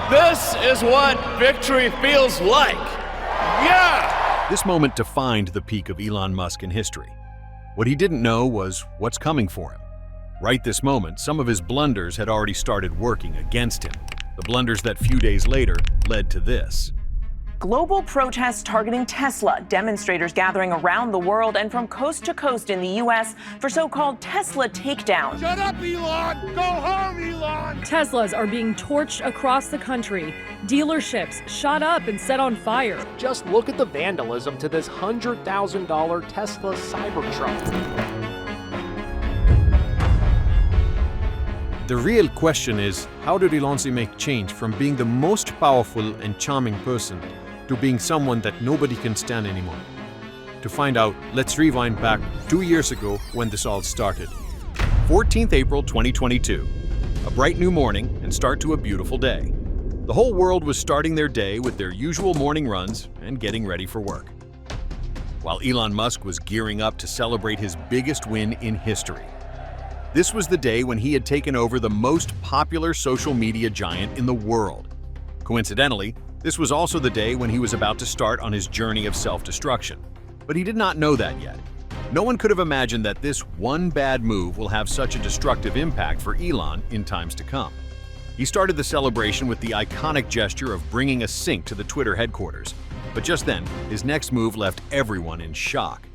This is what victory feels like. Yeah! This moment defined the peak of Elon Musk in history. What he didn't know was what's coming for him. Right this moment, some of his blunders had already started working against him. The blunders that few days later led to this. Global protests targeting Tesla, demonstrators gathering around the world and from coast to coast in the U.S. for so-called Tesla takedown. Shut up, Elon! Go home, Elon! Teslas are being torched across the country. Dealerships shot up and set on fire. Just look at the vandalism to this $100,000 Tesla Cybertruck. The real question is, how did Elon make change from being the most powerful and charming person to being someone that nobody can stand anymore? To find out, let's rewind back 2 years ago when this all started. 14th April 2022. A bright new morning and start to a beautiful day. The whole world was starting their day with their usual morning runs and getting ready for work. While Elon Musk was gearing up to celebrate his biggest win in history. This was the day when he had taken over the most popular social media giant in the world. Coincidentally, this was also the day when he was about to start on his journey of self-destruction. But he did not know that yet. No one could have imagined that this one bad move will have such a destructive impact for Elon in times to come. He started the celebration with the iconic gesture of bringing a sink to the Twitter headquarters. But just then, his next move left everyone in shock.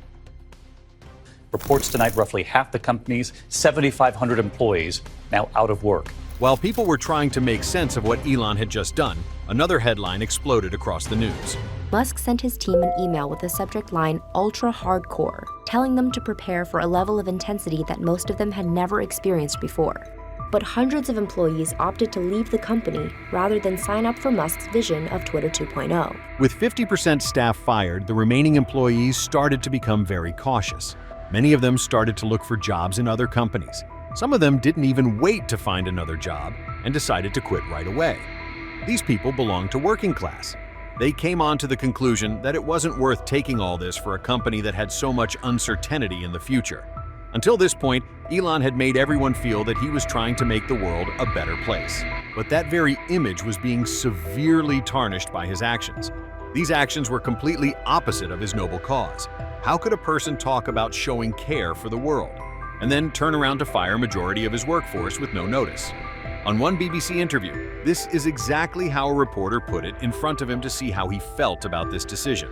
Reports tonight roughly half the company's 7,500 employees now out of work. While people were trying to make sense of what Elon had just done, another headline exploded across the news. Musk sent his team an email with the subject line "ultra hardcore," telling them to prepare for a level of intensity that most of them had never experienced before. But hundreds of employees opted to leave the company rather than sign up for Musk's vision of Twitter 2.0. With 50% staff fired, the remaining employees started to become very cautious. Many of them started to look for jobs in other companies. Some of them didn't even wait to find another job and decided to quit right away. These people belonged to working class. They came on to the conclusion that it wasn't worth taking all this for a company that had so much uncertainty in the future. Until this point, Elon had made everyone feel that he was trying to make the world a better place. But that very image was being severely tarnished by his actions. These actions were completely opposite of his noble cause. How could a person talk about showing care for the world and then turn around to fire a majority of his workforce with no notice? On one BBC interview, this is exactly how a reporter put it in front of him to see how he felt about this decision.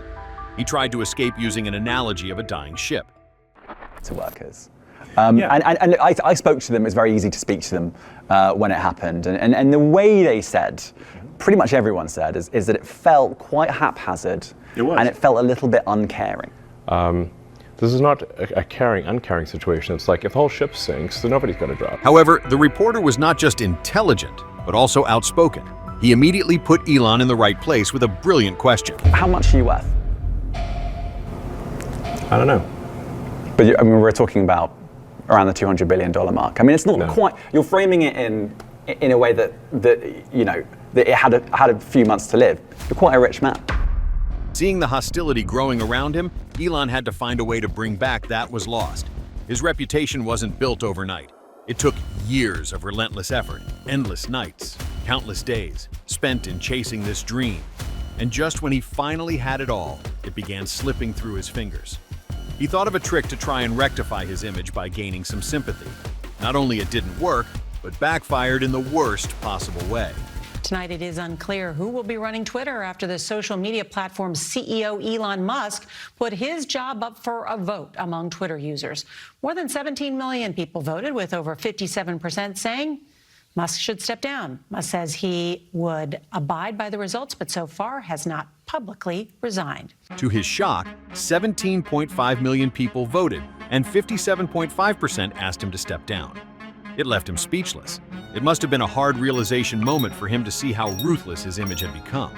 He tried to escape using an analogy of a dying ship. To workers. And I spoke to them. It was very easy to speak to them when it happened. And the way they said, pretty much everyone said, is that it felt quite haphazard. It was. And it felt a little bit uncaring. This is not a caring, uncaring situation. It's like if the whole ship sinks, then nobody's got a job. However, the reporter was not just intelligent, but also outspoken. He immediately put Elon in the right place with a brilliant question. How much are you worth? I don't know. But I mean, we're talking about around the $200 billion mark. I mean, it's not quite. You're framing it in a way that you know that it had a few months to live. You're quite a rich man. Seeing the hostility growing around him, Elon had to find a way to bring back that was lost. His reputation wasn't built overnight. It took years of relentless effort, endless nights, countless days, spent in chasing this dream. And just when he finally had it all, it began slipping through his fingers. He thought of a trick to try and rectify his image by gaining some sympathy. Not only it didn't work, but backfired in the worst possible way. Tonight, it is unclear who will be running Twitter after the social media platform's CEO Elon Musk put his job up for a vote among Twitter users. More than 17 million people voted, with over 57% saying Musk should step down. Musk says he would abide by the results, but so far has not publicly resigned. To his shock, 17.5 million people voted, and 57.5% asked him to step down. It left him speechless. It must have been a hard realization moment for him to see how ruthless his image had become.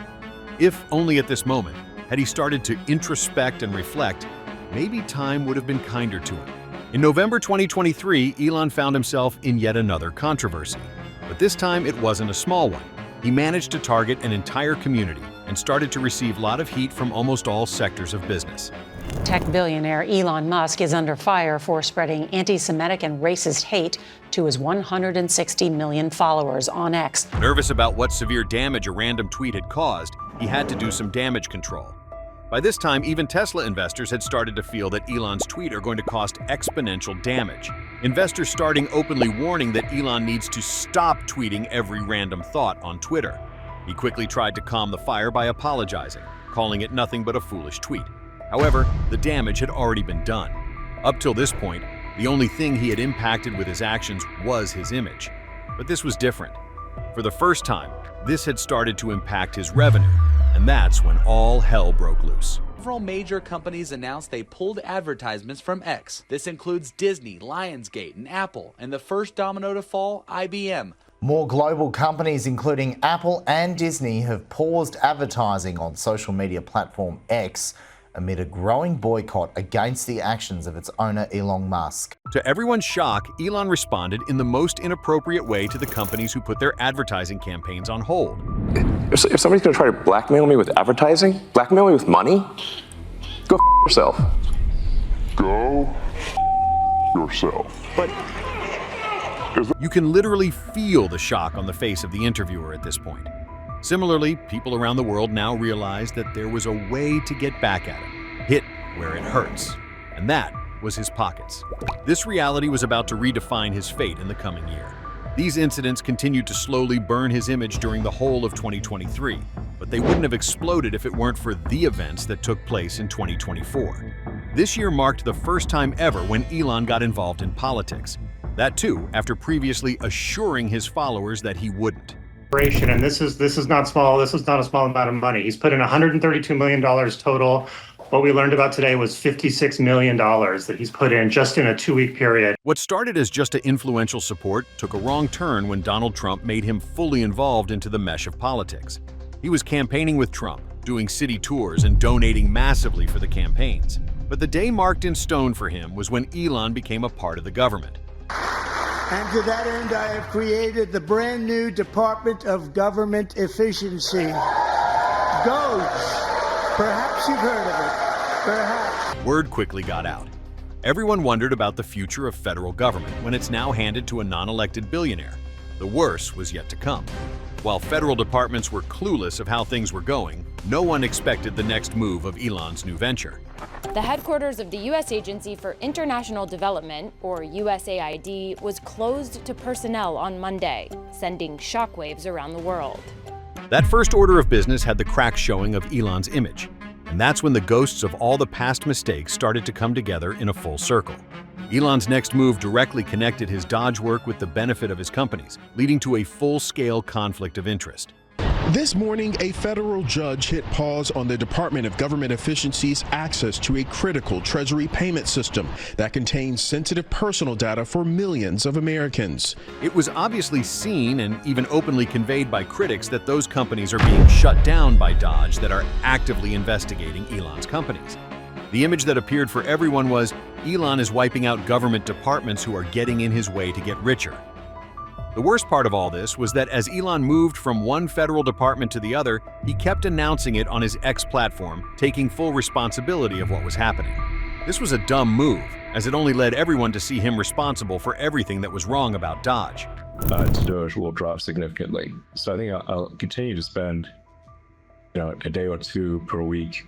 If only at this moment, had he started to introspect and reflect, maybe time would have been kinder to him. In November 2023, Elon found himself in yet another controversy. But this time it wasn't a small one. He managed to target an entire community and started to receive a lot of heat from almost all sectors of business. Tech billionaire Elon Musk is under fire for spreading anti-Semitic and racist hate to his 160 million followers on X. Nervous about what severe damage a random tweet had caused, he had to do some damage control. By this time, even Tesla investors had started to feel that Elon's tweet are going to cost exponential damage. Investors starting openly warning that Elon needs to stop tweeting every random thought on Twitter. He quickly tried to calm the fire by apologizing, calling it nothing but a foolish tweet. However, the damage had already been done. Up till this point, the only thing he had impacted with his actions was his image. But this was different. For the first time, this had started to impact his revenue, and that's when all hell broke loose. Several major companies announced they pulled advertisements from X. This includes Disney, Lionsgate, and Apple, and the first domino to fall, IBM. More global companies, including Apple and Disney, have paused advertising on social media platform X amid a growing boycott against the actions of its owner Elon Musk. To everyone's shock, Elon responded in the most inappropriate way to the companies who put their advertising campaigns on hold. If somebody's going to try to blackmail me with advertising, blackmail me with money, go yourself. Go yourself. But you can literally feel the shock on the face of the interviewer at this point. Similarly, people around the world now realized that there was a way to get back at him, hit where it hurts, and that was his pockets. This reality was about to redefine his fate in the coming year. These incidents continued to slowly burn his image during the whole of 2023, but they wouldn't have exploded if it weren't for the events that took place in 2024. This year marked the first time ever when Elon got involved in politics. That too, after previously assuring his followers that he wouldn't. And this is not small. This is not a small amount of money. He's put in $132 million total. What we learned about today was $56 million that he's put in just in a 2-week period. What started as just an influential support took a wrong turn when Donald Trump made him fully involved into the mesh of politics. He was campaigning with Trump, doing city tours and donating massively for the campaigns. But the day marked in stone for him was when Elon became a part of the government. And to that end, I have created the brand new Department of Government Efficiency. GOES. Perhaps you've heard of it. Perhaps. Word quickly got out. Everyone wondered about the future of federal government when it's now handed to a non-elected billionaire. The worst was yet to come. While federal departments were clueless of how things were going, no one expected the next move of Elon's new venture. The headquarters of the U.S. Agency for International Development, or USAID, was closed to personnel on Monday, sending shockwaves around the world. That first order of business had the cracks showing of Elon's image, and that's when the ghosts of all the past mistakes started to come together in a full circle. Elon's next move directly connected his Dodge work with the benefit of his companies, leading to a full-scale conflict of interest. This morning, a federal judge hit pause on the Department of Government Efficiency's access to a critical Treasury payment system that contains sensitive personal data for millions of Americans. It was obviously seen and even openly conveyed by critics that those companies are being shut down by Dodge that are actively investigating Elon's companies. The image that appeared for everyone was, Elon is wiping out government departments who are getting in his way to get richer. The worst part of all this was that as Elon moved from one federal department to the other, he kept announcing it on his X platform, taking full responsibility of what was happening. This was a dumb move, as it only led everyone to see him responsible for everything that was wrong about Dodge. Doge will drop significantly. So I think I'll continue to spend, a day or two per week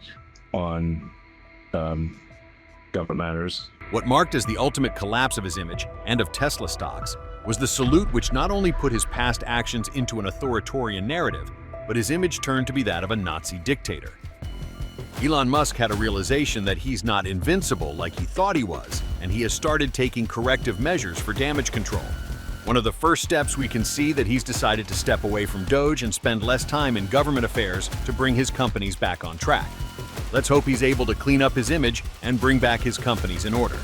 on government matters. What marked as the ultimate collapse of his image and of Tesla stocks was the salute which not only put his past actions into an authoritarian narrative, but his image turned to be that of a Nazi dictator. Elon Musk had a realization that he's not invincible like he thought he was, and he has started taking corrective measures for damage control. One of the first steps we can see that he's decided to step away from Doge and spend less time in government affairs to bring his companies back on track. Let's hope he's able to clean up his image and bring back his companies in order.